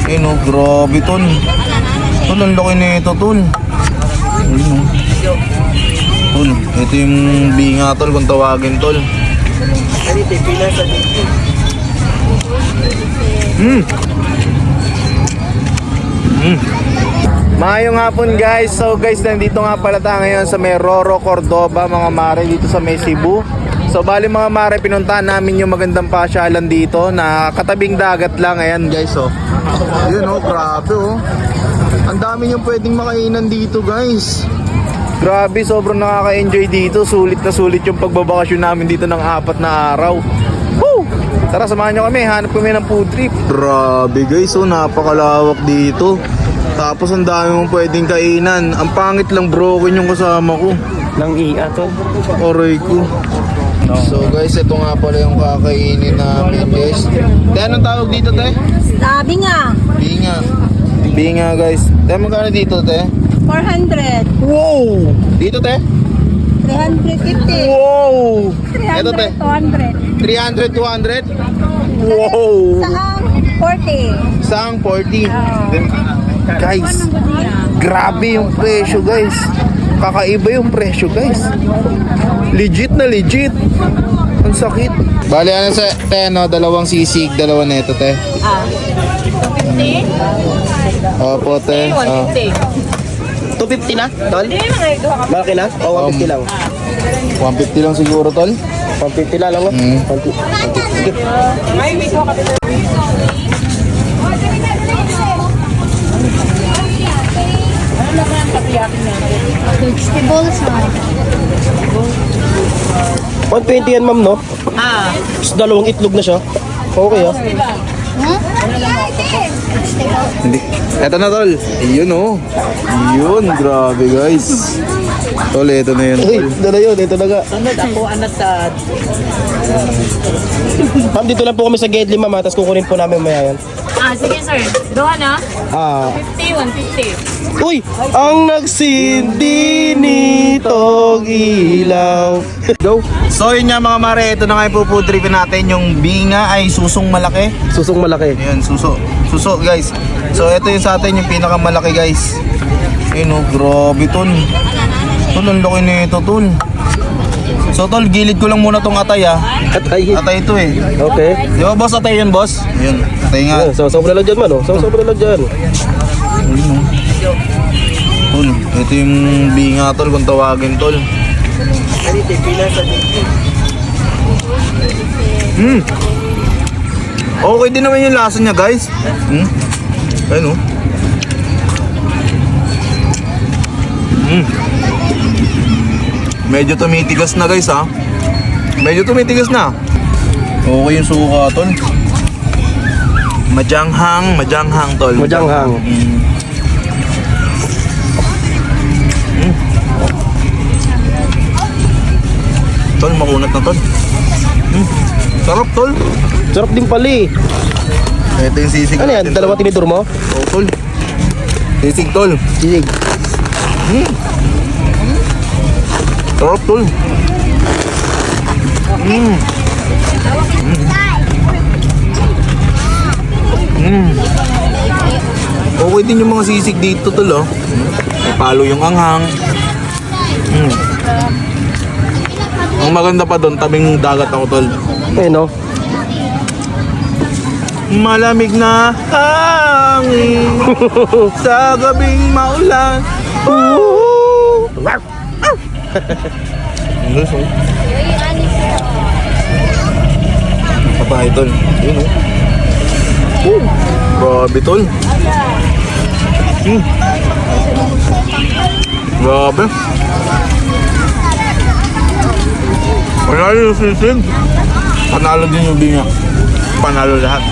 Ayun oh, grabe tol. Tol, ang laki nito tol. Ayun oh. Tol, ito yung binga tol kung tawagin tol. Maayong hapon guys. So guys, nandito nga pala tayo ngayon sa may Roro, Cordoba mga mare, dito sa may Cebu. So bali mga mare, pinuntahan namin yung magandang pasyalan dito na katabing dagat lang. Ayan guys oh. Yun oh, grabe oh. Ang dami yung pwedeng makainan dito guys. Grabe, sobrang nakaka-enjoy dito. Sulit na sulit yung pagbabakasyon namin dito ng 4 na araw. Woo! Tara, samahan nyo kami. Hanap kami ng food trip. Grabe guys, oh, napakalawak dito. Tapos ang dami mong pwedeng kainan. Ang pangit lang broken yung kasama ko. Nang iya to. Aray ko. No. So guys, ito nga pala yung kakainin namin guys. Te, anong tawag dito te? Binga. Binga. Binga guys. Te, magkano dito te? 400. Wow! Dito te? 350. Wow! Ito te? 200. 300, 200? Wow! Saang 40. Saang 40? Guys, grabe yung presyo guys. Kakaiba yung presyo guys. Legit na legit. Ang sakit. Bali ano sa te, no? Dalawang sisig, dalawa neto te. 250. Opo te. 150. 250 na, tol? Malaki na? O 150 lang? 150 lang siguro tol. 150 lang lang, no? 150. Sige. Vegetables na. 120 yan, ma'am, no? Tapos dalawang itlog na siya. Okay, ah. Hindi. Eto na tol. Yun oh. Yun, grabe guys. Tol, eto na yun Uy, tol. ito na yun. Ito na nga. Ma'am, dito lang po kami sa gate 5, ma'am. Tapos kukunin po namin maya yan. Sige sir. Doha na. 50, 150. Uy! Ang nagsindi nitong ilaw. Go! So yun nga mga mare, ito na nga yung food tripin natin. Yung binga ay susong malaki. Susong malaki. Ayan, suso. Suso guys. So ito yung sa atin yung pinakamalaki guys. Ayun oh, grabe tol. Tol, ang laki nito tol. So tol, gilid ko lang muna tong atay ah. Atay. Atay ito eh. Okay. Di ba boss, atay yun boss? Ayun, atay nga. Sawa-sawa na lang dyan, man. Oh. Sawa-sawa na lang dyan. Ayun oh. Tol, ito yung binga tol kung tawagin tol. Okay din naman yung lasa niya guys. Ayun oh. Medyo tumitigas na guys ha. Medyo tumitigas na. Okay yung suka tol. Majanghang tol. Majanghang. Tol, makunat na tol. Sarap tol. Sarap din pala eh. Ito yung sisig. Ano yan? natin, Dalawa tol. tinidor mo? Oo tol. Sisig tol. Sisig. Sarap tol. Okay din yung mga sisig dito tol oh. May palo yung anghang. Ang maganda pa doon, tabing dagat ako tol. Eh no? Malamig na hangin sa gabing maulan. Papay tol. Yun oh. Grabe tol. Grabe. Panalo yung sisig. Panalo din yung binga. Panalo lahat.